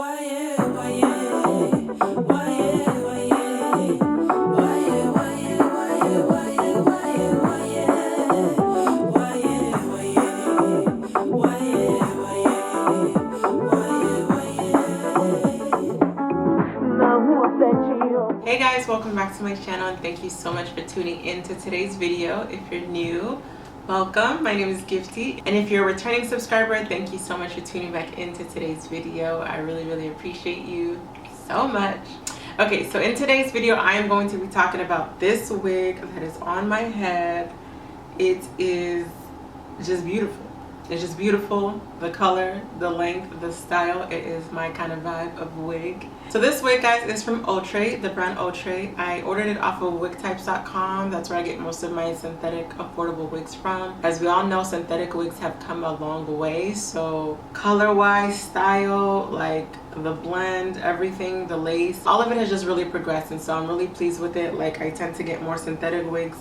Hey guys, welcome back to my channel and thank you so much for tuning into today's video. If you're new, welcome. My name is Gifty, and if you're a returning subscriber, thank you so much for tuning back into today's video. I really appreciate you so much. Okay, so in today's video I am going to be talking about this wig that is on my head. It is just beautiful. It's just beautiful. The color, the length, the style, it is my kind of vibe of wig. So this wig, guys, is from Outre, the brand Outre. I ordered it off of wigtypes.com. That's where I get most of my synthetic affordable wigs from. As we all know, synthetic wigs have come a long way. So color-wise, style, like the blend, everything, the lace, all of it has just really progressed. And so I'm really pleased with it. Like, I tend to get more synthetic wigs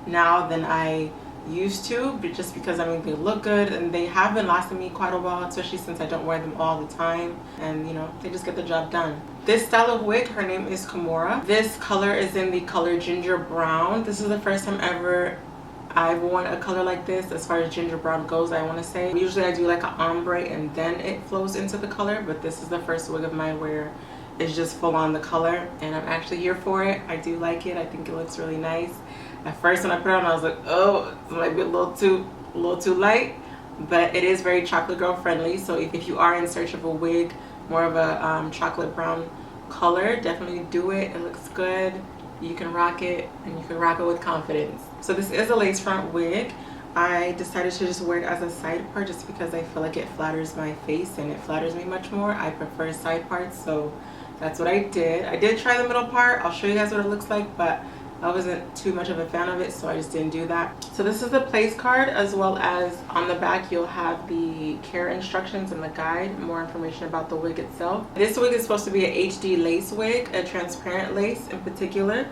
now than I used to, but just because I mean they look good and they have been lasting me quite a while, especially since I don't wear them all the time, and you know, they just get the job done. This style of wig, her name is Kimora. This color is in the color ginger brown. This is the first time ever I've worn a color like this as far as ginger brown goes, I want to say. Usually I do like an ombre and then it flows into the color, but this is the first wig of mine where it's just full on the color, and I'm actually here for it. I do like it. I think it looks really nice. At first when I put it on, I was like, oh, it might be a little too light, but it is very chocolate girl friendly. So if you are in search of a wig, more of a chocolate brown color, definitely do it. It looks good. You can rock it, and you can rock it with confidence. So this is a lace front wig. I decided to just wear it as a side part just because I feel like it flatters my face and it flatters me much more. I prefer side parts, so that's what I did. I did try the middle part. I'll show you guys what it looks like, but I wasn't too much of a fan of it, so I just didn't do that. So this is the place card, as well as on the back you'll have the care instructions and the guide, more information about the wig itself. This wig is supposed to be an HD lace wig, a transparent lace in particular.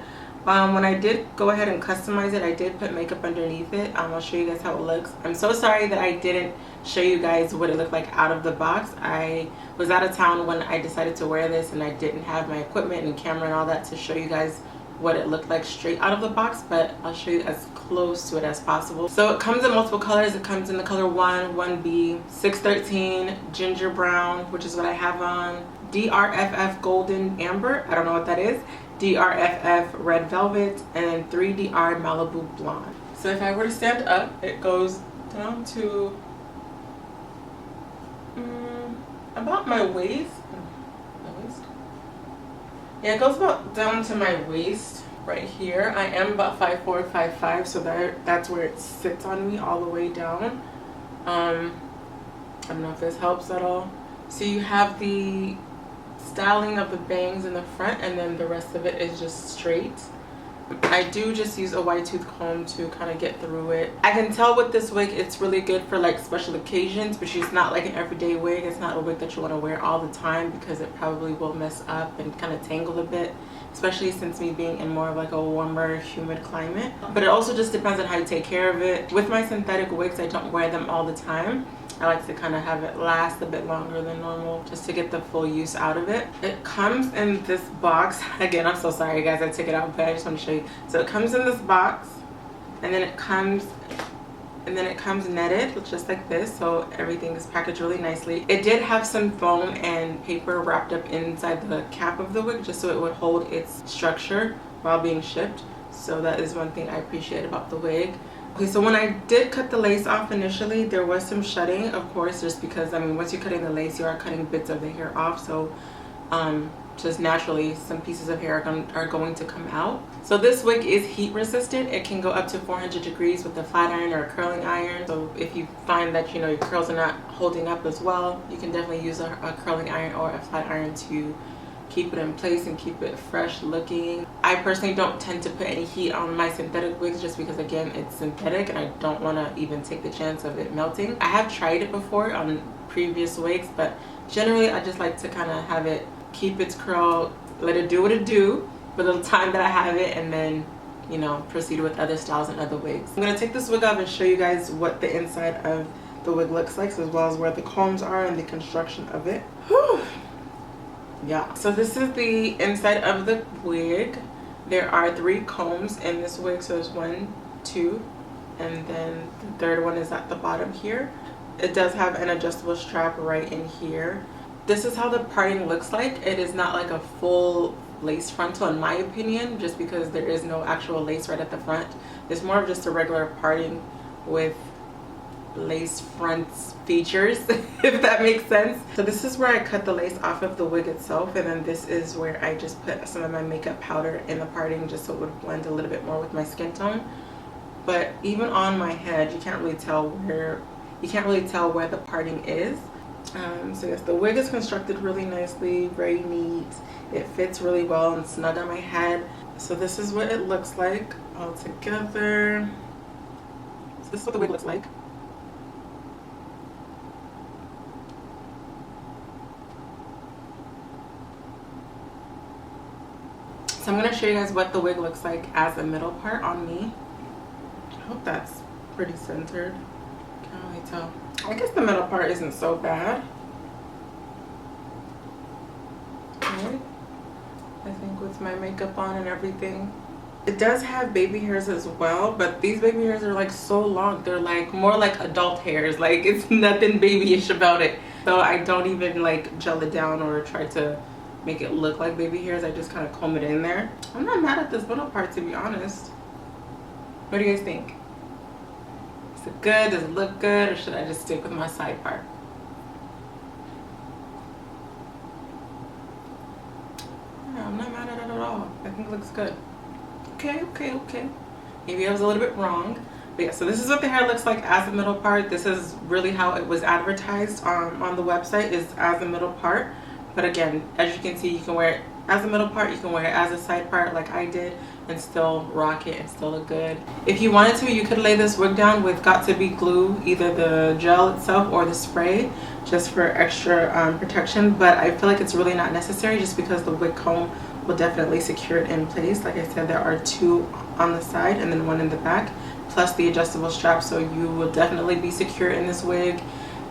When I did go ahead and customize it, I did put makeup underneath it. I'll show you guys how it looks. I'm so sorry that I didn't show you guys what it looked like out of the box. I was out of town when I decided to wear this, and I didn't have my equipment and camera and all that to show you guys what it looked like straight out of the box, but I'll show you as close to it as possible. So it comes in multiple colors. It comes in the color 1, 1B, 613, ginger brown, which is what I have on, DRFF golden amber, I don't know what that is, DRFF red velvet, and 3DR Malibu blonde. So if I were to stand up, it goes down to about my waist. Yeah, it goes about down to my waist right here. I am about 5'4", 5'5", so that's where it sits on me all the way down. I don't know if this helps at all. So you have the styling of the bangs in the front, and then the rest of it is just straight. I do just use a wide tooth comb to kind of get through it. I can tell with this wig it's really good for like special occasions, but she's not like an everyday wig. It's not a wig that you want to wear all the time because it probably will mess up and kind of tangle a bit, especially since me being in more of like a warmer, humid climate. But it also just depends on how you take care of it. With my synthetic wigs, I don't wear them all the time. I like to kind of have it last a bit longer than normal just to get the full use out of it. It comes in this box. Again, I'm so sorry guys, I took it out, but I just want to show you. So it comes in this box, and then it comes netted just like this, so everything is packaged really nicely. It did have some foam and paper wrapped up inside the cap of the wig just so it would hold its structure while being shipped. So that is one thing I appreciate about the wig. Okay, so when I did cut the lace off initially, there was some shedding, of course, just because, I mean, once you're cutting the lace, you are cutting bits of the hair off. So just naturally, some pieces of hair are going to come out. So this wig is heat resistant. It can go up to 400 degrees with a flat iron or a curling iron. So if you find that, you know, your curls are not holding up as well, you can definitely use a curling iron or a flat iron to keep it in place and keep it fresh looking. I personally don't tend to put any heat on my synthetic wigs just because, again, it's synthetic and I don't want to even take the chance of it melting. I have tried it before on previous wigs, but generally I just like to kind of have it keep its curl, let it do what it do for the time that I have it, and then, you know, proceed with other styles and other wigs. I'm going to take this wig off and show you guys what the inside of the wig looks like, as well as where the combs are and the construction of it. Whew. yeah. So this is the inside of the wig. There are 3 combs in this wig. So there's 1, 2, and then the third one is at the bottom here. It does have an adjustable strap right in here. This is how the parting looks like. It is not like a full lace frontal in my opinion, just because there is no actual lace right at the front. It's more of just a regular parting with lace front features, if that makes sense. So this is where I cut the lace off of the wig itself, and then this is where I just put some of my makeup powder in the parting just so it would blend a little bit more with my skin tone. But even on my head, you can't really tell where the parting is. So yes, the wig is constructed really nicely, very neat. It fits really well and snug on my head. So this is what it looks like all together. So this is what the wig looks like. So I'm going to show you guys what the wig looks like as the middle part on me. I hope that's pretty centered. Can't really tell. I guess the middle part isn't so bad. Okay. I think with my makeup on and everything. It does have baby hairs as well, but these baby hairs are like so long. They're like more like adult hairs. Like it's nothing babyish about it. So I don't even like gel it down or try to make it look like baby hairs. I just kind of comb it in there. I'm not mad at this middle part, to be honest. What do you guys think? Is it good? Does it look good? Or should I just stick with my side part? Yeah, I'm not mad at it at all. I think it looks good. Okay. Maybe I was a little bit wrong. But yeah, so this is what the hair looks like as the middle part. This is really how it was advertised on the website, is as the middle part. But again, as you can see, you can wear it as a middle part, you can wear it as a side part like I did, and still rock it and still look good. If you wanted to, you could lay this wig down with Got To Be glue, either the gel itself or the spray, just for extra protection. But I feel like it's really not necessary, just because the wig comb will definitely secure it in place. Like I said, there are 2 on the side and then 1 in the back, plus the adjustable strap, so you will definitely be secure in this wig.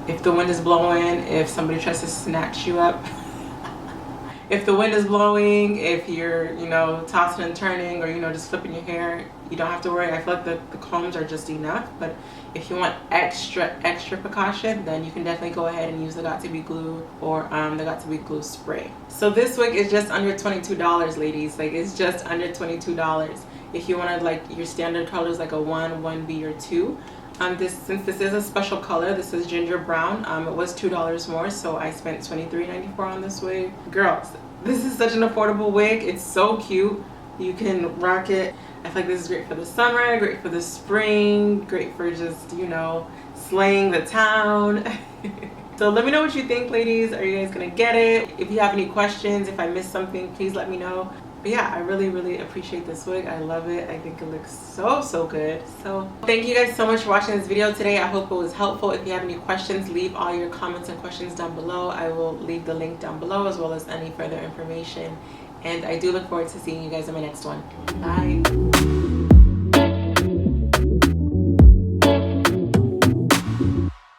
If the wind is blowing, if somebody tries to snatch you up, if the wind is blowing, if you're, you know, tossing and turning, or, you know, just flipping your hair, you don't have to worry. I feel like the combs are just enough. But if you want extra precaution, then you can definitely go ahead and use the Got To Be glue or the Got To Be glue spray. So this wig is just under $22, ladies. Like, it's just under $22. If you wanted like your standard colors, like a 1, 1B, or 2. Since this is a special color, this is ginger brown, it was $2 more, so I spent $23.94 on this wig. Girls, this is such an affordable wig. It's so cute. You can rock it. I feel like this is great for the summer, great for the spring, great for just, you know, slaying the town. So let me know what you think, ladies. Are you guys gonna get it? If you have any questions, if I missed something, please let me know. But yeah, I really appreciate this wig. I love it. I think it looks so good. So thank you guys so much for watching this video today. I hope it was helpful. If you have any questions, leave all your comments and questions down below. I will leave the link down below, as well as any further information. And I do look forward to seeing you guys in my next one. Bye.